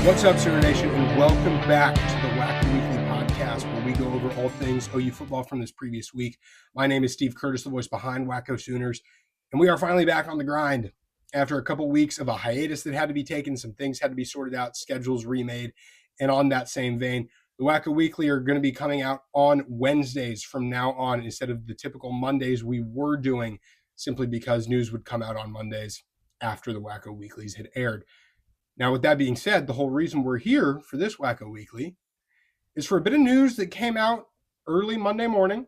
What's up, Sooner Nation, and welcome back to the WhackoWeekly Podcast, where we go over all things OU football from this previous week. My name is Steve Curtis, the voice behind WhackoSooners, and we are finally back on the grind after a couple weeks of a hiatus that had to be taken. Some things had to be sorted out, schedules remade, and on that same vein, the WhackoWeekly are going to be coming out on Wednesdays from now on instead of the typical Mondays we were doing, simply because news would come out on Mondays after the WhackoWeeklies had aired. Now, with that being said, the whole reason we're here for this WhackoWeekly is for a bit of news that came out early Monday morning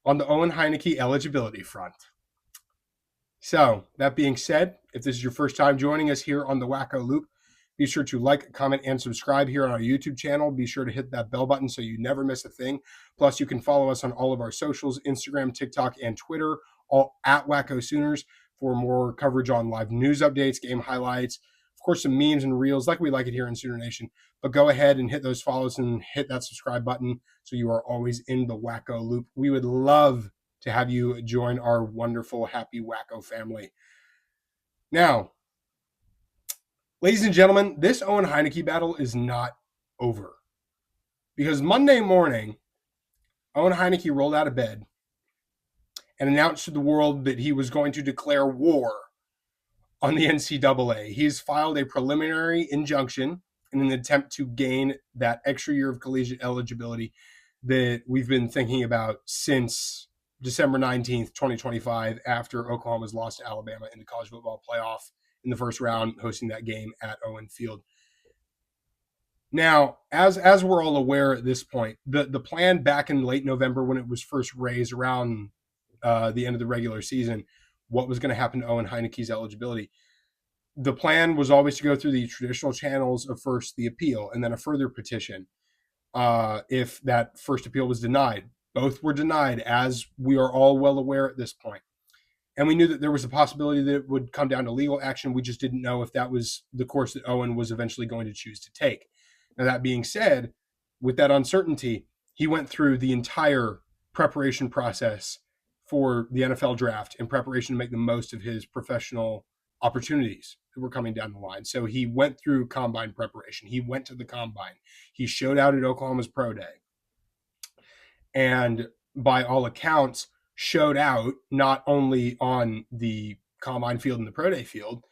on the Owen Heinecke eligibility front. So, that being said, if this is your first time joining us here on the Wacko Loop, be sure to like, comment, and subscribe here on our YouTube channel. Be sure to hit that bell button so you never miss a thing. Plus, you can follow us on all of our socials, Instagram, TikTok, and Twitter, all at WhackoSooners, for more coverage on live news updates, game highlights, of course, some memes and reels like we like it here in Sooner Nation. But go ahead and hit those follows and hit that subscribe button so you are always in the Wacko Loop. We would love to have you join our wonderful, happy Wacko family. Now, ladies and gentlemen, this Owen Heinecke battle is not over. Because Monday morning, Owen Heinecke rolled out of bed and announced to the world that he was going to declare war on the NCAA. He's filed a preliminary injunction in an attempt to gain that extra year of collegiate eligibility that we've been thinking about since December 19th, 2025, after Oklahoma's lost to Alabama in the college football playoff in the first round, hosting that game at Owen Field. Now, as we're all aware at this point, the plan back in late November when it was first raised around the end of the regular season, what was going to happen to Owen Heinecke's eligibility. The plan was always to go through the traditional channels of first the appeal and then a further petition if that first appeal was denied. Both were denied, as we are all well aware at this point. And we knew that there was a possibility that it would come down to legal action. We just didn't know if that was the course that Owen was eventually going to choose to take. Now, that being said, with that uncertainty, he went through the entire preparation process for the NFL draft in preparation to make the most of his professional opportunities that were coming down the line. So he went through combine preparation. He went to the combine. He showed out at Oklahoma's Pro Day. And by all accounts, showed out not only on the combine field and the Pro Day field,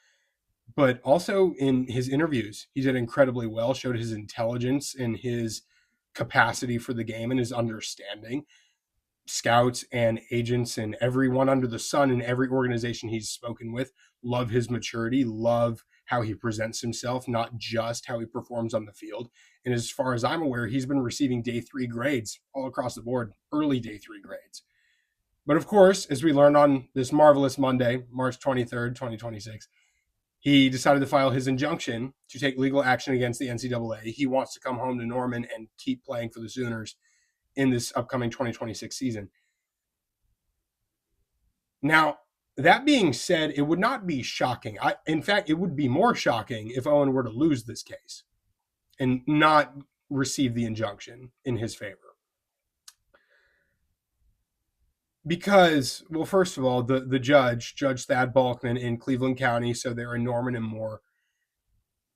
but also in his interviews. He did incredibly well, showed his intelligence and his capacity for the game and his understanding. Scouts and agents and everyone under the sun in every organization he's spoken with love his maturity, love how he presents himself, not just how he performs on the field. And as far as I'm aware, he's been receiving day 3 grades all across the board, early day 3 grades. But of course, as we learned on this marvelous Monday, March 23rd, 2026, he decided to file his injunction to take legal action against the NCAA. He wants to come home to Norman and keep playing for the Sooners in this upcoming 2026 season. Now, that being said, it would not be shocking. In fact, it would be more shocking if Owen were to lose this case and not receive the injunction in his favor. Because, well, first of all, the Judge Thad Balkman in Cleveland County, so they're in Norman and Moore,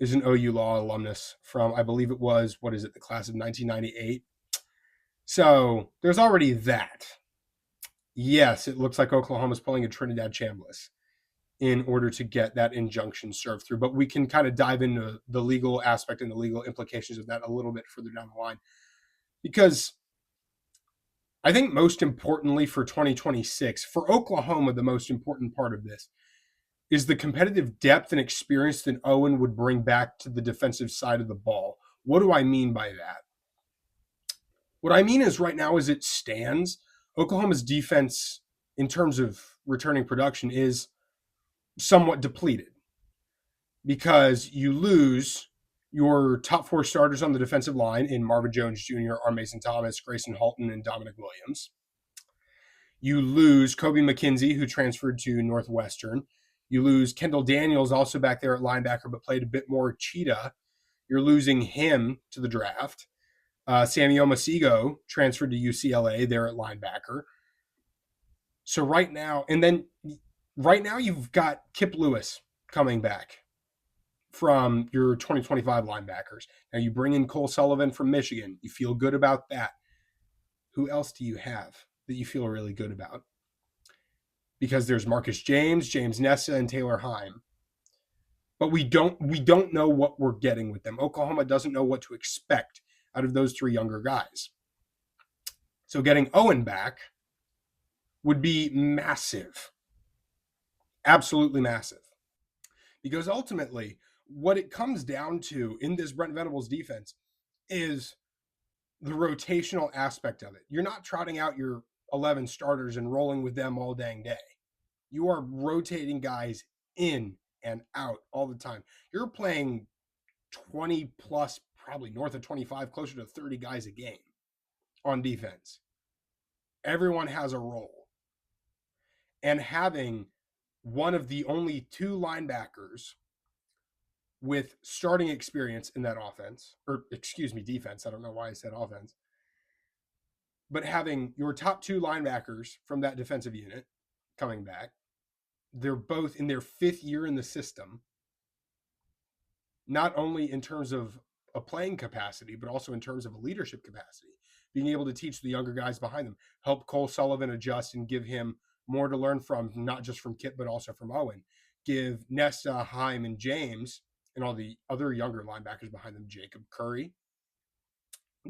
is an OU law alumnus from, I believe it was, the class of 1998. So there's already that. Yes, it looks like Oklahoma's pulling a Trinidad Chambliss in order to get that injunction served through. But we can kind of dive into the legal aspect and the legal implications of that a little bit further down the line. Because I think most importantly for 2026, for Oklahoma, the most important part of this is the competitive depth and experience that Owen would bring back to the defensive side of the ball. What do I mean by that? What I mean is right now as it stands, Oklahoma's defense in terms of returning production is somewhat depleted because you lose your top 4 starters on the defensive line in Marvin Jones Jr., R. Mason Thomas, Grayson Halton, and Dominic Williams. You lose Kobe McKenzie, who transferred to Northwestern. You lose Kendall Daniels, also back there at linebacker, but played a bit more cheetah. You're losing him to the draft. Sammy Omasigo transferred to UCLA there at linebacker. So right now you've got Kip Lewis coming back from your 2025 linebackers. Now you bring in Cole Sullivan from Michigan. You feel good about that. Who else do you have that you feel really good about? Because there's Marcus James, James Nessa, and Taylor Heim. But we don't know what we're getting with them. Oklahoma doesn't know what to expect out of those three younger guys. So getting Owen back would be massive. Absolutely massive. Because ultimately, what it comes down to in this Brent Venables defense is the rotational aspect of it. You're not trotting out your 11 starters and rolling with them all dang day. You are rotating guys in and out all the time. You're playing 20 plus, probably north of 25, closer to 30 guys a game on defense. Everyone has a role. And having one of the only two linebackers with starting experience in that offense, or excuse me, defense. I don't know why I said offense. But having your top two linebackers from that defensive unit coming back, they're both in their fifth year in the system, not only in terms of a playing capacity, but also in terms of a leadership capacity, being able to teach the younger guys behind them, help Cole Sullivan adjust and give him more to learn from, not just from Kip, but also from Owen. Give Nesta, Heim, and James, and all the other younger linebackers behind them, Jacob Curry,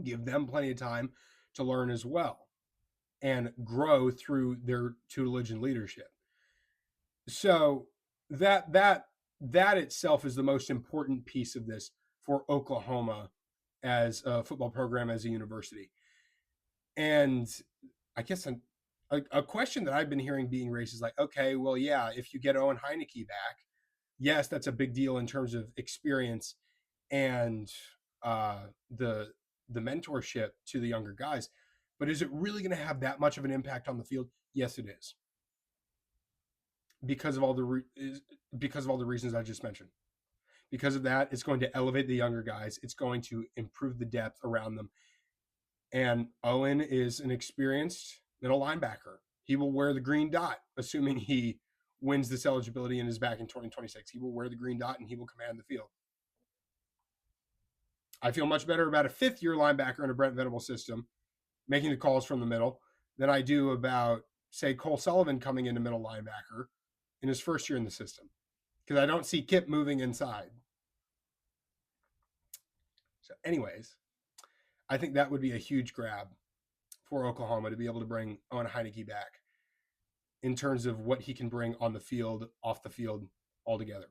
give them plenty of time to learn as well and grow through their tutelage and leadership. So that itself is the most important piece of this for Oklahoma as a football program, as a university. And I guess a question that I've been hearing being raised is like, okay, well, yeah, if you get Owen Heinecke back, yes, that's a big deal in terms of experience and the mentorship to the younger guys. But is it really going to have that much of an impact on the field? Yes, it is. Because of all the reasons I just mentioned. Because of that, it's going to elevate the younger guys. It's going to improve the depth around them. And Owen is an experienced middle linebacker. He will wear the green dot, assuming he wins this eligibility and is back in 2026. He will wear the green dot and he will command the field. I feel much better about a fifth-year linebacker in a Brent Venables system making the calls from the middle than I do about, say, Cole Sullivan coming into middle linebacker in his first year in the system, because I don't see Kip moving inside. So anyways, I think that would be a huge grab for Oklahoma to be able to bring Owen Heinecke back in terms of what he can bring on the field, off the field, altogether.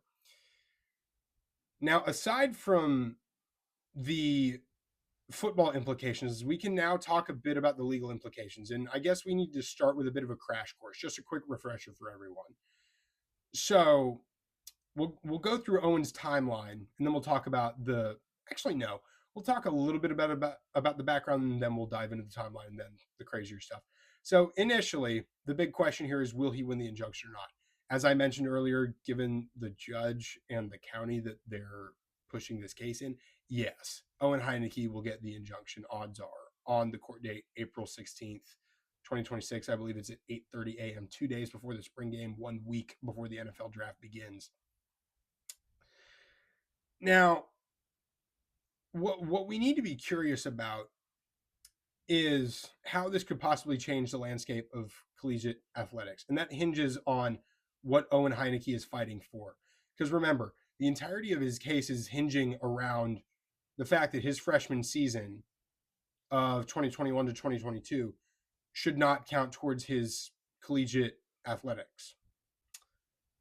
Now, aside from the football implications, we can now talk a bit about the legal implications. And I guess we need to start with a bit of a crash course, just a quick refresher for everyone. So we'll go through Owen's timeline, and then we'll talk about we'll talk a little bit about the background, and then we'll dive into the timeline and then the crazier stuff. So initially, the big question here is, will he win the injunction or not? As I mentioned earlier, given the judge and the county that they're pushing this case in, yes, Owen Heinecke will get the injunction, odds are, on the court date, April 16th, 2026. I believe it's at 8:30 a.m., 2 days before the spring game, 1 week before the NFL draft begins. Now, what we need to be curious about is how this could possibly change the landscape of collegiate athletics. And that hinges on what Owen Heinecke is fighting for. Because remember, the entirety of his case is hinging around the fact that his freshman season of 2021 to 2022 should not count towards his collegiate athletics.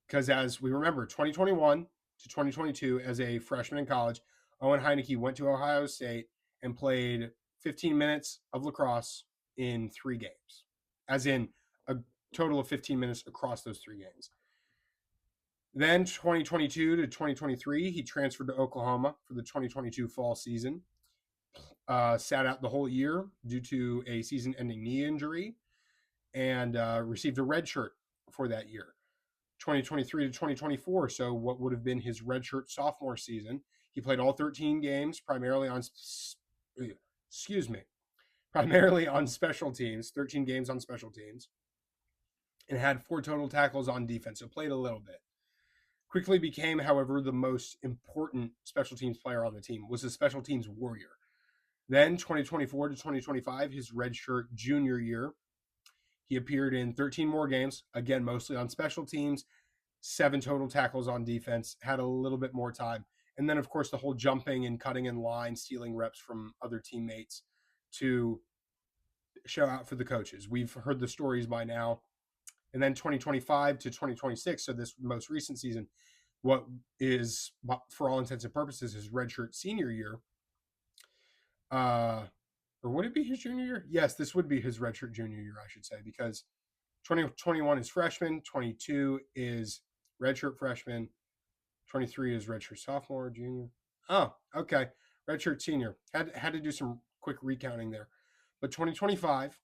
Because as we remember, 2021 to 2022, as a freshman in college, Owen Heinecke went to Ohio State and played 15 minutes of lacrosse in 3 games, as in a total of 15 minutes across those 3 games. Then 2022 to 2023, he transferred to Oklahoma for the 2022 fall season. Sat out the whole year due to a season-ending knee injury and received a red shirt for that year. 2023 to 2024, so what would have been his redshirt sophomore season, he played all 13 games, primarily on special teams, 13 games on special teams, and had 4 total tackles on defense, so played a little bit. Quickly became, however, the most important special teams player on the team, was a special teams warrior. Then 2024 to 2025, his redshirt junior year, he appeared in 13 more games, again, mostly on special teams, 7 total tackles on defense, had a little bit more time. And then, of course, the whole jumping and cutting in line, stealing reps from other teammates to show out for the coaches. We've heard the stories by now. And then 2025 to 2026, so this most recent season, what is, for all intents and purposes, his redshirt senior year, or would it be his junior year? Yes, this would be his redshirt junior year, I should say, because 2021 is freshman, 22 is redshirt freshman, 23 is redshirt sophomore, junior. Oh, okay. Redshirt senior. Had to do some quick recounting there. But 2025,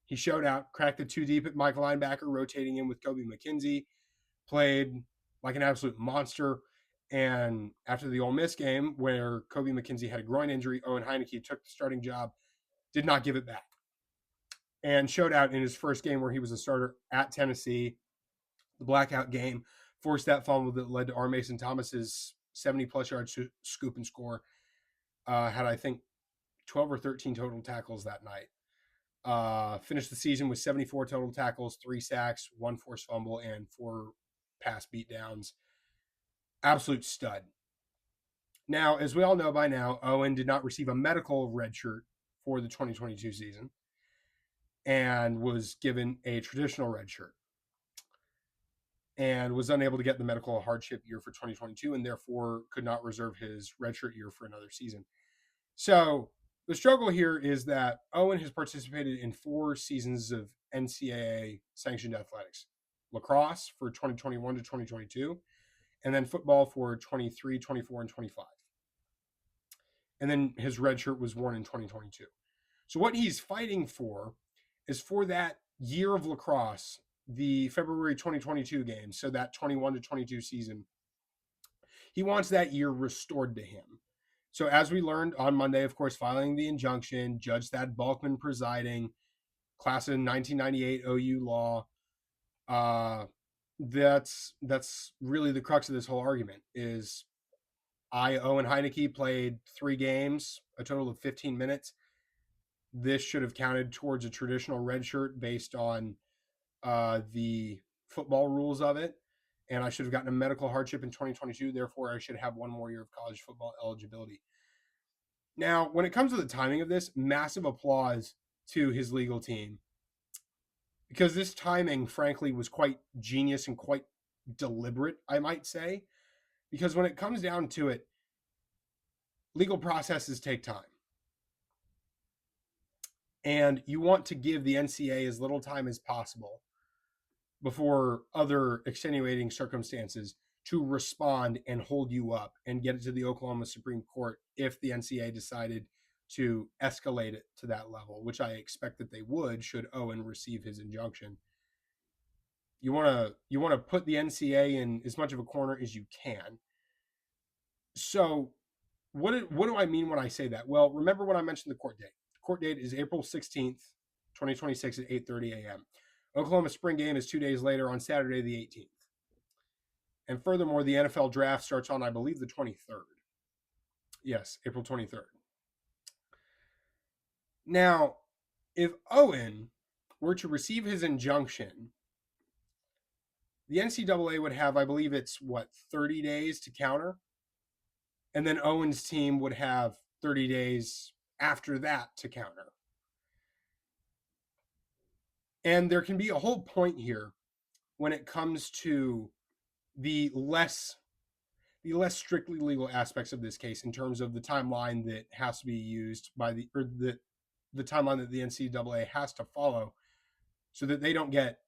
he showed out, cracked the 2 deep at Michael linebacker, rotating in with Kobe McKenzie, played like an absolute monster. And after the Ole Miss game, where Kobe McKenzie had a groin injury, Owen Heinecke took the starting job, did not give it back, and showed out in his first game where he was a starter at Tennessee. The blackout game forced that fumble that led to R. Mason Thomas's 70-plus yard scoop and score. Had, I think, 12 or 13 total tackles that night. Finished the season with 74 total tackles, 3 sacks, 1 forced fumble, and 4 pass beatdowns. Absolute stud. Now, as we all know by now, Owen did not receive a medical redshirt for the 2022 season and was given a traditional redshirt and was unable to get the medical hardship year for 2022 and therefore could not reserve his redshirt year for another season. So the struggle here is that Owen has participated in 4 seasons of NCAA sanctioned athletics. Lacrosse for 2021 to 2022, and then football for 23, 24, and 25. And then his red shirt was worn in 2022. So what he's fighting for is for that year of lacrosse, the February 2022 game, so that 21 to 22 season, he wants that year restored to him. So as we learned on Monday, of course, filing the injunction, Judge Thad Balkman presiding, class of 1998 OU law, that's really the crux of this whole argument is Owen Heinecke played 3 games, a total of 15 minutes. This should have counted towards a traditional red shirt based on the football rules of it. And I should have gotten a medical hardship in 2022. Therefore, I should have 1 more year of college football eligibility. Now, when it comes to the timing of this, massive applause to his legal team, because this timing, frankly, was quite genius and quite deliberate, I might say, because when it comes down to it, legal processes take time. And you want to give the NCAA as little time as possible before other extenuating circumstances to respond and hold you up and get it to the Oklahoma Supreme Court if the NCAA decided to escalate it to that level, which I expect that they would should Owen receive his injunction. You want to put the NCAA in as much of a corner as you can. So what do I mean when I say that? Well, remember when I mentioned the court date. The court date is April 16th, 2026 at 8:30 a.m. Oklahoma spring game is 2 days later on Saturday the 18th. And furthermore, the NFL draft starts on, I believe, the 23rd. Yes, April 23rd. Now, if Owen were to receive his injunction, the NCAA would have, I believe it's, 30 days to counter? And then Owen's team would have 30 days after that to counter. And there can be a whole point here when it comes to the less strictly legal aspects of this case in terms of the timeline that has to be used by the timeline that the NCAA has to follow so that they don't get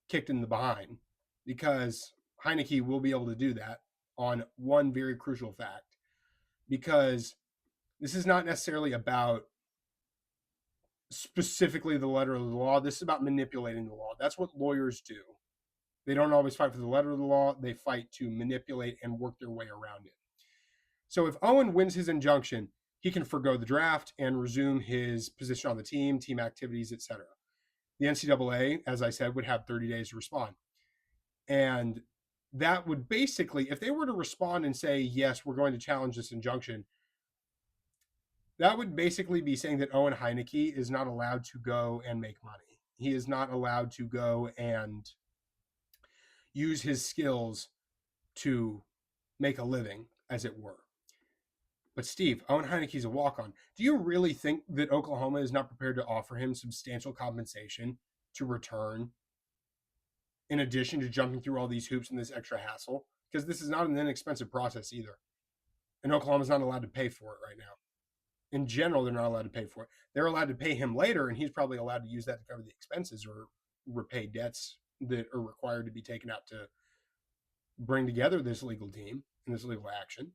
kicked in the behind, because Heinecke will be able to do that on one very crucial fact, because this is not necessarily about specifically the letter of the law. This is about manipulating the law. That's what lawyers do. They don't always fight for the letter of the law. They fight to manipulate and work their way around it. So if Owen wins his injunction, he can forgo the draft and resume his position on the team activities, etc. The NCAA, as I said, would have 30 days to respond. And that would basically, if they were to respond and say, yes, we're going to challenge this injunction, that would basically be saying that Owen Heinecke is not allowed to go and make money. He is not allowed to go and use his skills to make a living, as it were. But Steve, Owen Heinecke's a walk-on. Do you really think that Oklahoma is not prepared to offer him substantial compensation to return, in addition to jumping through all these hoops and this extra hassle? Because this is not an inexpensive process either. And Oklahoma's not allowed to pay for it right now. In general, they're not allowed to pay for it. They're allowed to pay him later, and he's probably allowed to use that to cover the expenses or repay debts that are required to be taken out to bring together this legal team and this legal action.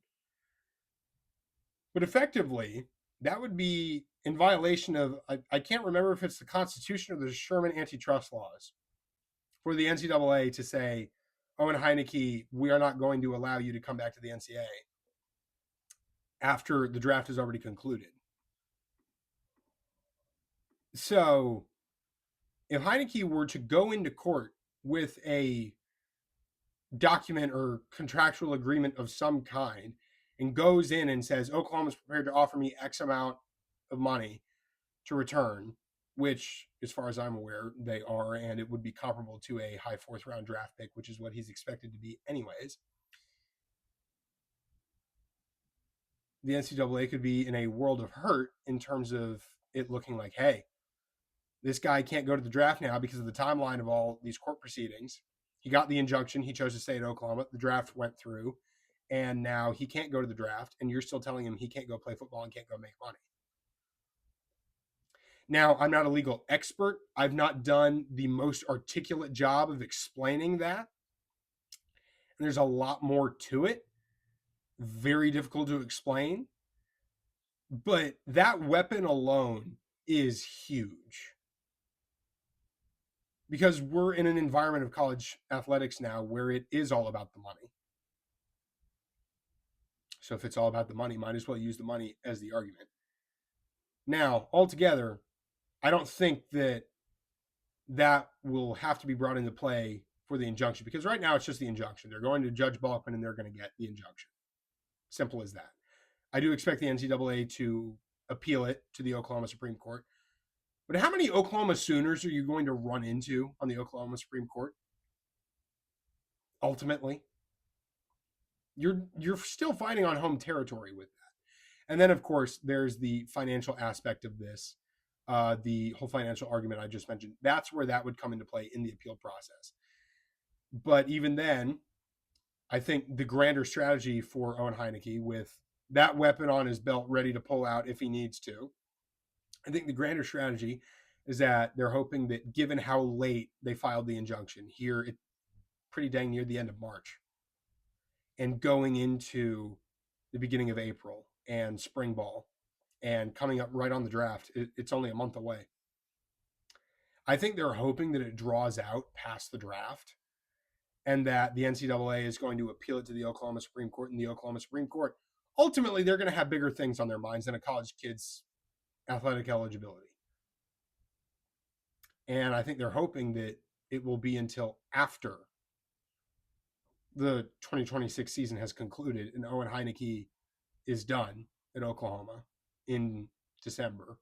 But effectively, that would be in violation of, I can't remember if it's the Constitution or the Sherman antitrust laws, for the NCAA to say, Owen Heinecke, we are not going to allow you to come back to the NCAA after the draft is already concluded. So if Heinecke were to go into court with a document or contractual agreement of some kind and goes in and says, Oklahoma's prepared to offer me X amount of money to return, which, as far as I'm aware, they are, and it would be comparable to a high fourth round draft pick, which is what he's expected to be anyways. The NCAA could be in a world of hurt in terms of it looking like, hey, this guy can't go to the draft now because of the timeline of all these court proceedings. He got the injunction. He chose to stay at Oklahoma. The draft went through, and now he can't go to the draft, and you're still telling him he can't go play football and can't go make money. Now, I'm not a legal expert. I've not done the most articulate job of explaining that. And there's a lot more to it. Very difficult to explain. But that weapon alone is huge. Because we're in an environment of college athletics now where it is all about the money. So if it's all about the money, might as well use the money as the argument. Now, altogether, I don't think that will have to be brought into play for the injunction, because right now it's just the injunction. They're going to Judge Balkman and they're going to get the injunction. Simple as that. I do expect the NCAA to appeal it to the Oklahoma Supreme Court. But how many Oklahoma Sooners are you going to run into on the Oklahoma Supreme Court? Ultimately, you're still fighting on home territory with that. And then, of course, there's the financial aspect of this. The whole financial argument I just mentioned, that's where that would come into play in the appeal process. But even then, I think the grander strategy for Owen Heinecke, with that weapon on his belt ready to pull out if he needs to, I think the grander strategy is that they're hoping that, given how late they filed the injunction here, it's pretty dang near the end of March, and going into the beginning of April and spring ball and coming up right on the draft, it's only a month away. I think they're hoping that it draws out past the draft and that the NCAA is going to appeal it to the Oklahoma Supreme Court, and the Oklahoma Supreme Court, ultimately, they're going to have bigger things on their minds than a college kid's athletic eligibility. And I think they're hoping that it will be until after the 2026 season has concluded and Owen Heinecke is done at Oklahoma in December.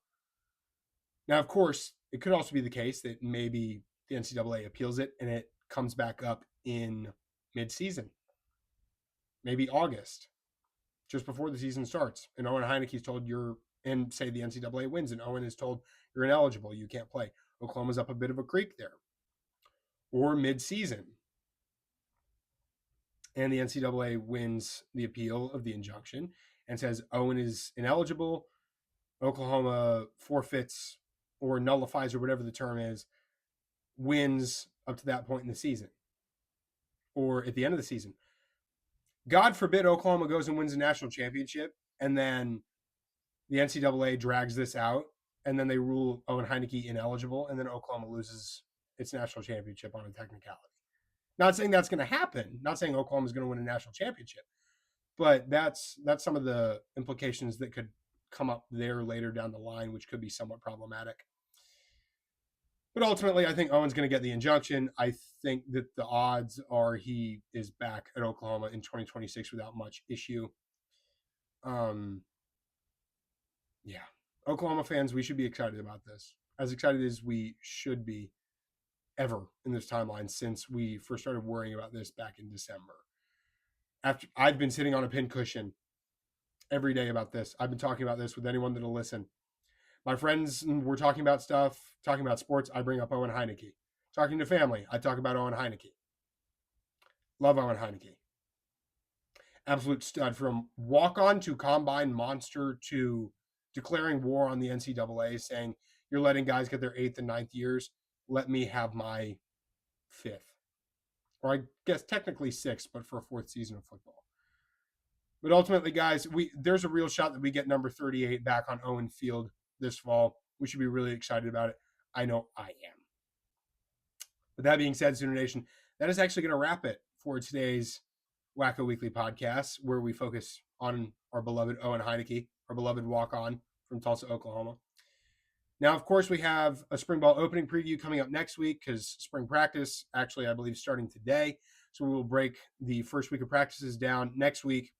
Now, of course, it could also be the case that maybe the NCAA appeals it and it comes back up in mid-season, maybe August, just before the season starts. And Owen Heinecke's told and say the NCAA wins, and Owen is told you're ineligible, you can't play. Oklahoma's up a bit of a creek there. Or mid-season, and the NCAA wins the appeal of the injunction and says Owen is ineligible. Oklahoma forfeits or nullifies, or whatever the term is, wins up to that point in the season or at the end of the season. God forbid Oklahoma goes and wins a national championship, and then the NCAA drags this out, and then they rule Owen Heinecke ineligible, and then Oklahoma loses its national championship on a technicality. Not saying that's going to happen. Not saying Oklahoma is going to win a national championship, but that's some of the implications that could come up there later down the line, which could be somewhat problematic. But ultimately, I think Owen's going to get the injunction. I think that the odds are he is back at Oklahoma in 2026 without much issue. Yeah. Oklahoma fans, we should be excited about this. As excited as we should be ever in this timeline since we first started worrying about this back in December. After I've been sitting on a pincushion every day about this. I've been talking about this with anyone that'll listen. My friends were talking about stuff, talking about sports. I bring up Owen Heinecke. Talking to family, I talk about Owen Heinecke. Love Owen Heinecke. Absolute stud, from walk-on to combine monster to declaring war on the NCAA, saying you're letting guys get their 8th and 9th years. Let me have my 5th. Or I guess technically 6th, but for a 4th season of football. But ultimately, guys, there's a real shot that we get number 38 back on Owen Field this fall. We should be really excited about it. I know I am. With that being said, Sooner Nation, that is actually going to wrap it for today's Wacko Weekly Podcast, where we focus on our beloved Owen Heinecke, our beloved walk-on from Tulsa, Oklahoma. Now, of course, we have a spring ball opening preview coming up next week because spring practice, actually, I believe, starting today. So we will break the first week of practices down next week.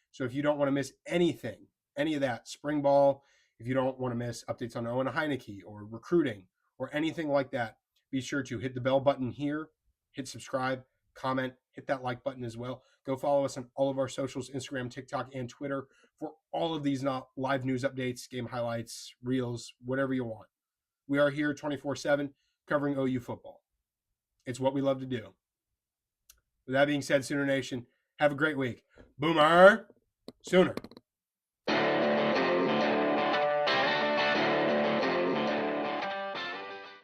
So if you don't want to miss anything, any of that spring ball, if you don't want to miss updates on Owen Heinecke or recruiting or anything like that, be sure to hit the bell button here, hit subscribe, comment, hit that like button as well. Go follow us on all of our socials, Instagram, TikTok, and Twitter for all of these live news updates, game highlights, reels, whatever you want. We are here 24/7 covering OU football. It's what we love to do. With that being said, Sooner Nation, have a great week. Boomer Sooner.